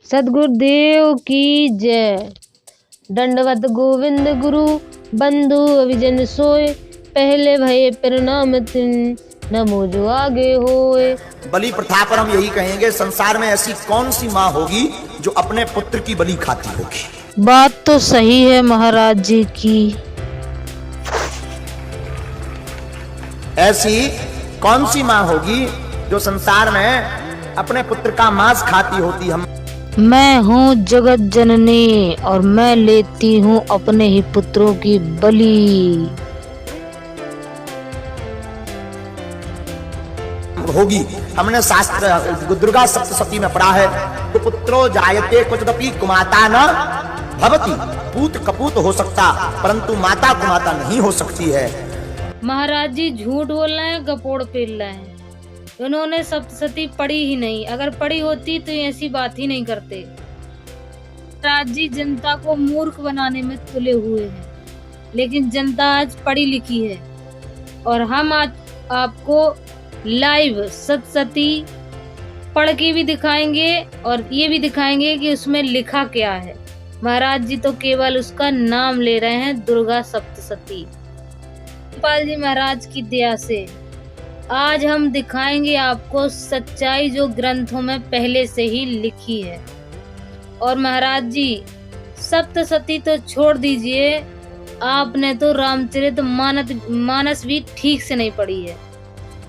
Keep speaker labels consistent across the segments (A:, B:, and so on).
A: सद्गुरुदेव की जय। दंडवत गोविंद गुरु बंधु अभिजन सोए, पहले भये प्रणाम तिन, नमो जो आगे होए।
B: बलि प्रथा पर हम यही कहेंगे, संसार में ऐसी कौन सी माँ होगी जो अपने पुत्र की बलि खाती होगी?
A: बात तो सही है महाराज जी की।
B: ऐसी कौन सी माँ होगी जो संसार में अपने पुत्र का मांस खाती होती? हम
A: मैं हूँ जगत जननी और मैं लेती हूँ अपने ही पुत्रों की बलि।
B: होगी। हमने शास्त्र दुर्गा सप्तशती में पढ़ा है, तो पुत्रो जायते क्वचिदपि कुमाता न भवति। पूत कपूत हो सकता, परंतु माता कुमाता नहीं हो सकती है।
A: महाराज जी झूठ बोल रहे हैं, कपोड़ पेल रहे हैं। उन्होंने सप्तशती पढ़ी ही नहीं, अगर पढ़ी होती तो ऐसी बात ही नहीं करते। महाराज जी जनता को मूर्ख बनाने में तुले हुए हैं, लेकिन जनता आज पढ़ी लिखी है और हम आज आपको लाइव सप्तशती पढ़ के भी दिखाएंगे और ये भी दिखाएंगे कि उसमें लिखा क्या है। महाराज जी तो केवल उसका नाम ले रहे हैं, दुर्गा सप्तशती। गोपाल जी महाराज की दया से आज हम दिखाएंगे आपको सच्चाई जो ग्रंथों में पहले से ही लिखी है। और महाराज जी सप्तशती तो छोड़ दीजिए, आपने तो रामचरित मानस भी ठीक से नहीं पढ़ी है।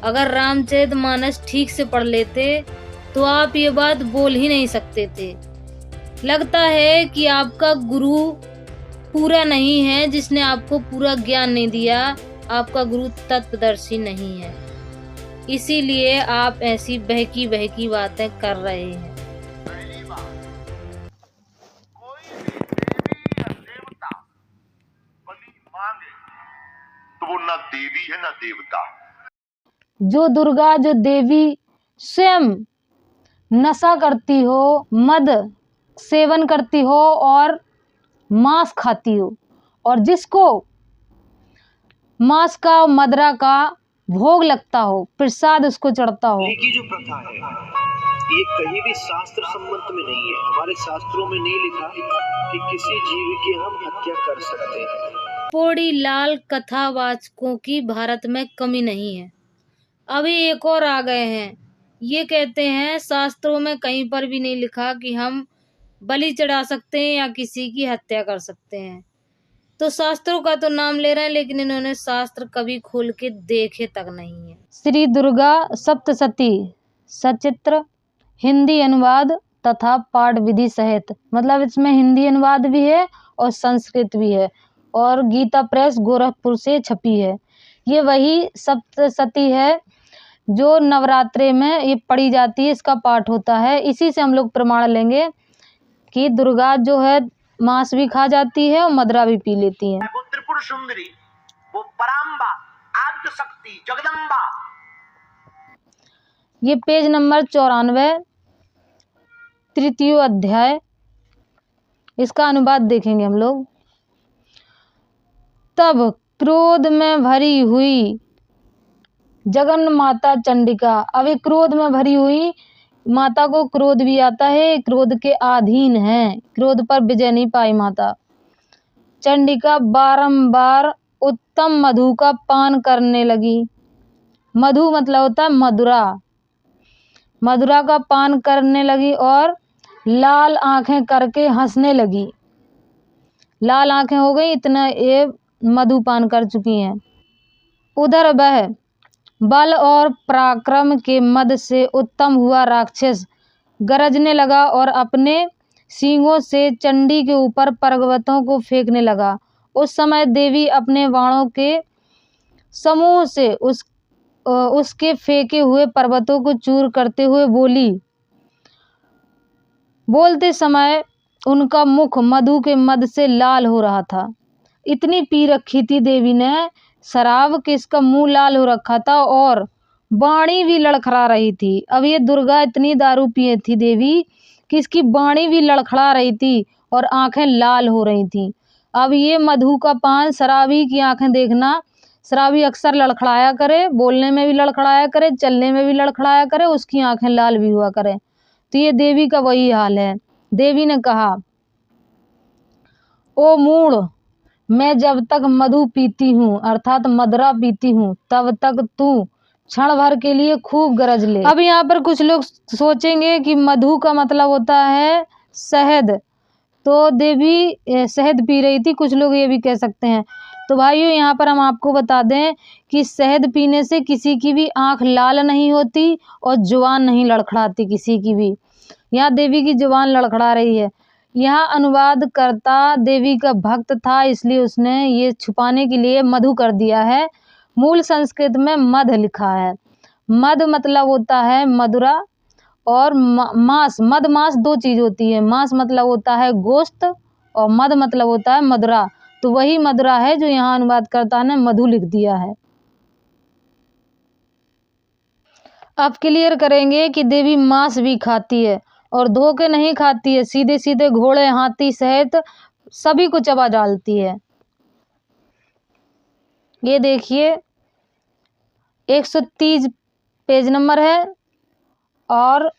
A: अगर रामचरित मानस ठीक से पढ़ लेते तो आप ये बात बोल ही नहीं सकते थे। लगता है कि आपका गुरु पूरा नहीं है, जिसने आपको पूरा ज्ञान नहीं दिया। आपका गुरु तत्वदर्शी नहीं है, इसीलिए आप ऐसी बहकी बहकी बातें कर रहे हैं।
C: तो वो ना देवी है ना देवता।
A: जो दुर्गा, जो देवी स्वयं नशा करती हो, मद सेवन करती हो और मांस खाती हो, और जिसको मांस का मदरा का भोग लगता हो, प्रसाद उसको चढ़ता हो।
D: की जो प्रथा है ये कहीं भी शास्त्र सम्मत में नहीं है। हमारे शास्त्रों में नहीं लिखा कि किसी जीव की हम हत्या कर सकते हैं।
A: पोड़ी लाल कथावाचकों की भारत में कमी नहीं है। अभी एक और आ गए हैं, ये कहते हैं शास्त्रों में कहीं पर भी नहीं लिखा कि हम बलि चढ़ा सकते हैं या किसी की हत्या कर सकते हैं। तो शास्त्रों का तो नाम ले रहे हैं, लेकिन इन्होंने शास्त्र कभी खोल के देखे तक नहीं है। श्री दुर्गा सप्तशती सचित्र हिंदी अनुवाद तथा पाठ विधि सहित, मतलब इसमें हिंदी अनुवाद भी है और संस्कृत भी है, और गीता प्रेस गोरखपुर से छपी है। ये वही सप्तशती है जो नवरात्रे में ये पढ़ी जाती है, इसका पाठ होता है। इसी से हम लोग प्रमाण लेंगे कि दुर्गा जो है मांस भी खा जाती है और मदरा भी पी लेती है।
B: वो त्रिपुर सुंदरी, वो पराम्बा, आद्य शक्ति, जगदम्बा।
A: ये पेज नंबर 94, तृतीय अध्याय, इसका अनुवाद देखेंगे हम लोग। तब क्रोध में भरी हुई जगन माता चंडिका, अभी क्रोध में भरी हुई माता को क्रोध भी आता है, क्रोध के अधीन है, क्रोध पर विजय नहीं पाई माता चंडिका बारंबार उत्तम मधु का पान करने लगी। मधु मतलब होता है मधुरा, मधुरा का पान करने लगी और लाल आंखें करके हंसने लगी। लाल आंखें हो गई, इतना ये मधुपान कर चुकी हैं। उधर वह बल और पराक्रम के मद से उत्तम हुआ राक्षस गरजने लगा और अपने सींगों से चंडी के ऊपर पर्वतों को फेंकने लगा। उस समय देवी अपने बाणों के समूह से उसके फेंके हुए पर्वतों को चूर करते हुए बोली। बोलते समय उनका मुख मधु के मद से लाल हो रहा था। इतनी पी रखी थी देवी ने शराब कि इसका मुंह लाल हो रखा था और बाणी भी लड़खड़ा रही थी। अब ये दुर्गा इतनी दारू पिए थी देवी कि इसकी बाणी भी लड़खड़ा रही थी और आंखें लाल हो रही थी। अब ये मधु का पान, शराबी की आंखें देखना, शराबी अक्सर लड़खड़ाया करे, बोलने में भी लड़खड़ाया करे, चलने में भी लड़खड़ाया करे, उसकी आंखें लाल भी हुआ करे। तो ये देवी का वही हाल है। देवी ने कहा, ओ मूढ़, मैं जब तक मधु पीती हूँ अर्थात मदरा पीती हूँ तब तक तू क्षण भर के लिए खूब गरज ले। अब यहाँ पर कुछ लोग सोचेंगे कि मधु का मतलब होता है शहद, तो देवी शहद पी रही थी, कुछ लोग ये भी कह सकते हैं। तो भाइयों यहाँ पर हम आपको बता दें कि शहद पीने से किसी की भी आंख लाल नहीं होती और जुबान नहीं लड़खड़ाती किसी की भी। यहाँ देवी की जुबान लड़खड़ा रही है। यहाँ अनुवादकर्ता देवी का भक्त था, इसलिए उसने ये छुपाने के लिए मधु कर दिया है। मूल संस्कृत में मध लिखा है। मध मतलब होता है मधुरा और मांस। मध मांस दो चीज होती है। मांस मतलब होता है गोश्त और मध मतलब होता है मदुरा। तो वही मदुरा है जो यहाँ अनुवादकर्ता ने मधु लिख दिया है। अब क्लियर करेंगे कि देवी मांस भी खाती है और धोखे नहीं खाती है, सीधे सीधे घोड़े, हाथी सहित सभी को चबा डालती है। ये देखिए 130 पेज नंबर है और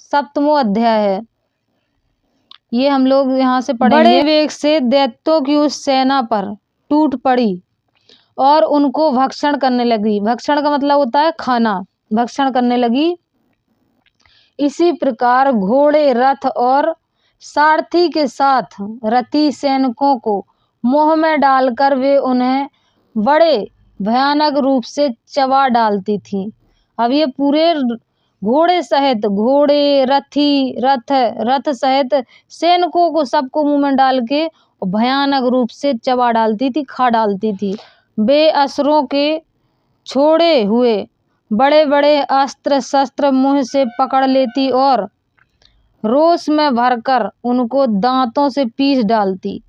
A: 7वां अध्याय है। ये हम लोग यहाँ से पढ़ेंगे। बड़े वेग से दैत्यों की उस सेना पर टूट पड़ी और उनको भक्षण करने लगी। भक्षण का मतलब होता है खाना। भक्षण करने लगी। इसी प्रकार घोड़े, रथ और सारथी के साथ रथी सैनिकों को मोह में डालकर वे उन्हें बड़े भयानक रूप से चबा डालती थी। अब ये पूरे घोड़े सहित, घोड़े, रथ सहित सैनिकों को सबको मुंह में डाल के भयानक रूप से चबा डालती थी, खा डालती थी। वे असुरों के छोड़े हुए बड़े बड़े अस्त्र शस्त्र मुंह से पकड़ लेती और रोष में भरकर उनको दांतों से पीस डालती।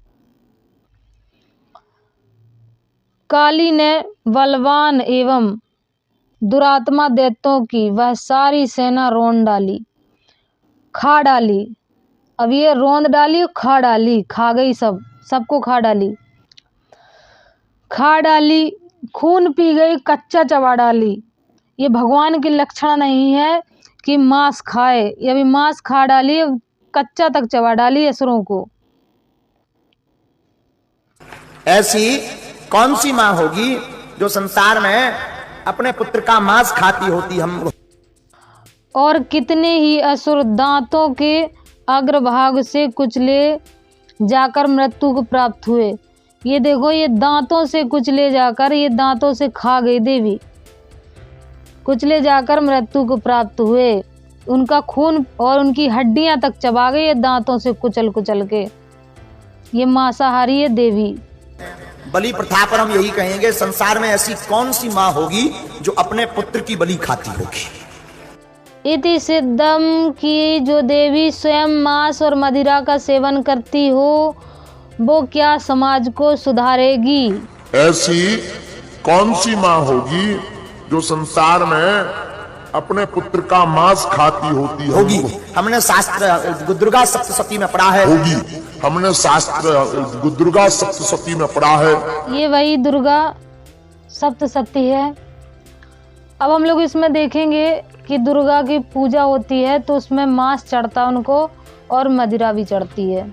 A: काली ने बलवान एवं दुरात्मा दैत्यों की वह सारी सेना रोंद डाली, खा डाली। अब ये रोंद डाली, खा डाली, खा गई, सबको खा डाली। खा डाली, खून पी गई, कच्चा चबा डाली। ये भगवान के लक्षण नहीं है कि मांस खाए। ये भी मांस खा डाली, कच्चा तक चबा डाली असुरों को।
B: ऐसी कौन सी माँ होगी जो संसार में अपने पुत्र का मांस खाती होती हम।
A: और कितने ही असुर दांतों के अग्रभाग से कुचले जाकर मृत्यु को प्राप्त हुए। ये देखो, ये दांतों से कुचले जाकर, ये दांतों से खा गई देवी, कुचले जाकर मृत्यु को प्राप्त हुए। उनका खून और उनकी हड्डियां तक चबा गई ये दांतों से कुचल कुचल के। ये मांसाहारी है देवी।
B: बलि प्रथा पर हम यही कहेंगे, संसार में ऐसी कौन सी माँ होगी जो अपने पुत्र की बलि खाती होगी।
A: इति सिद्धम की जो देवी स्वयं मांस और मदिरा का सेवन करती हो वो क्या समाज को सुधारेगी।
E: ऐसी कौन सी माँ होगी जो संसार में अपने पुत्र का मांस खाती होगी।
B: हमने शास्त्र दुर्गा सप्तशती में पढ़ा है।
E: हमने शास्त्र दुर्गा सप्तशती में पढ़ा है।
A: ये वही दुर्गा सप्तशती है। अब हम लोग इसमें देखेंगे कि दुर्गा की पूजा होती है तो उसमें मांस चढ़ता उनको और मदिरा भी चढ़ती है।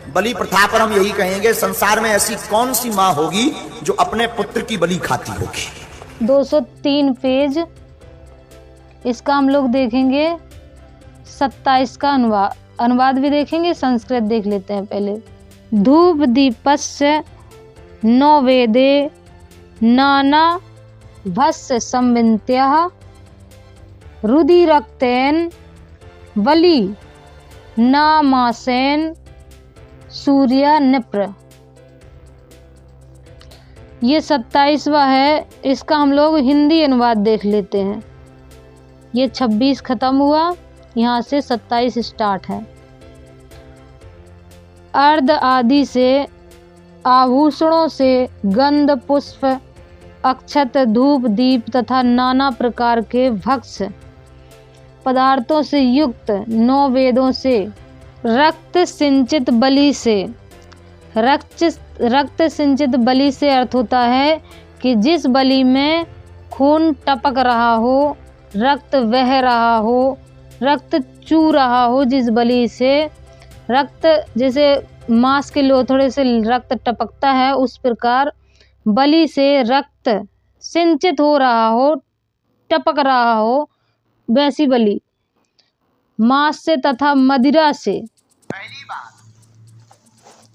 B: बलि प्रथा पर हम यही कहेंगे, संसार में ऐसी कौन सी माँ होगी जो अपने पुत्र की बलि खाती होगी।
A: 203 पेज, इसका हम लोग देखेंगे 27 का अनुवाद भी देखेंगे। संस्कृत देख लेते हैं पहले। धूप दीपस्य नौवेदे नाना भस्य संविन्त्यः रुधिरक्तेन बलि नामासेन सूर्य निप्र। ये 27वां है। इसका हम लोग हिंदी अनुवाद देख लेते हैं। ये 26 खत्म हुआ, यहाँ से 27 स्टार्ट है। अर्ध आदि से आभूषणों से गंध पुष्प अक्षत धूप दीप तथा नाना प्रकार के भक्ष्य पदार्थों से युक्त 9 वेदों से रक्त सिंचित बलि से। रक्त सिंचित बलि से अर्थ होता है कि जिस बलि में खून टपक रहा हो रक्त बह रहा हो, रक्त चू रहा हो जिस बलि से, रक्त जैसे मांस के लोथड़े से रक्त टपकता है उस प्रकार बलि से रक्त सिंचित हो रहा हो, टपक रहा हो, वैसी बलि मांस से तथा मदिरा से।
B: पहली बात,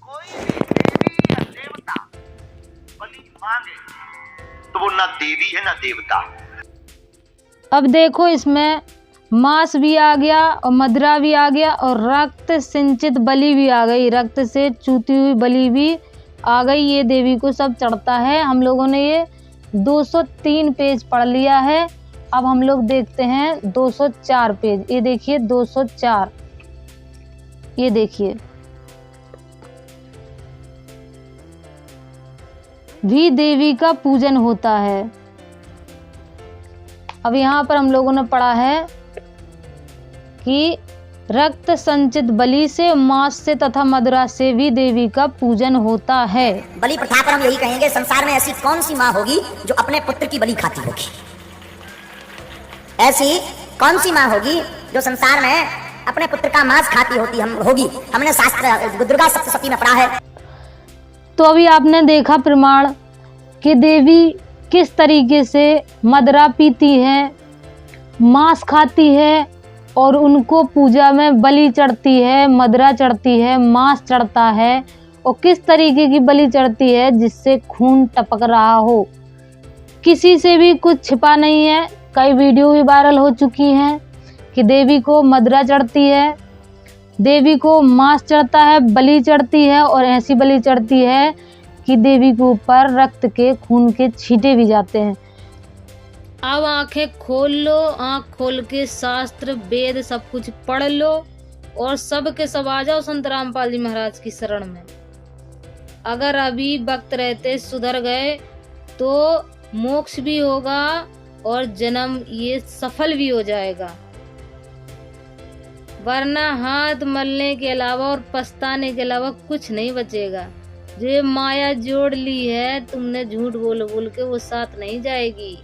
B: कोई भी देवी या देवता बलि मांगे तो वो ना देवी है ना देवता।
A: अब देखो इसमें मांस भी आ गया और मदिरा भी आ गया और रक्त सिंचित बलि भी आ गई, रक्त से चूती हुई बलि भी आ गई। ये देवी को सब चढ़ता है। हम लोगों ने ये 203 पेज पढ़ लिया है। अब हम लोग देखते हैं 204 पेज। ये देखिए 204, ये देखिए भी देवी का पूजन होता है। अब यहाँ पर हम लोगों ने पढ़ा है कि रक्त संचित बलि से, मांस से तथा मदिरा से भी देवी का पूजन होता है।
F: बलि प्रथा पर हम यही कहेंगे, संसार में ऐसी कौन सी माँ होगी जो अपने पुत्र की बलि खाती होगी? ऐसी कौन सी माँ होगी जो संसार में अपने पुत्र का मांस खाती होगी? हमने शास्त्र दुर्गा सप्तशती में पढ़ा है।
A: तो अभी आपने देखा प्रमाण कि देवी किस तरीके से मदिरा पीती है, मांस खाती है और उनको पूजा में बलि चढ़ती है, मदिरा चढ़ती है, मांस चढ़ता है और किस तरीके की बलि चढ़ती है जिससे खून टपक रहा हो। किसी से भी कुछ छिपा नहीं है। कई वीडियो भी वायरल हो चुकी हैं कि देवी को मदिरा चढ़ती है, देवी को मांस चढ़ता है, बलि चढ़ती है और ऐसी बलि चढ़ती है कि देवी के ऊपर रक्त के खून के छींटे भी जाते हैं। अब आंखें खोल लो, आंख खोल के शास्त्र वेद सब कुछ पढ़ लो और सब के सब आ जाओ संत रामपाल जी महाराज की शरण में। अगर अभी वक्त रहते सुधर गए तो मोक्ष भी होगा और जन्म ये सफल भी हो जाएगा, वरना हाथ मलने के अलावा और पछताने के अलावा कुछ नहीं बचेगा। जो ये माया जोड़ ली है तुमने झूठ बोल बोल के, वो साथ नहीं जाएगी।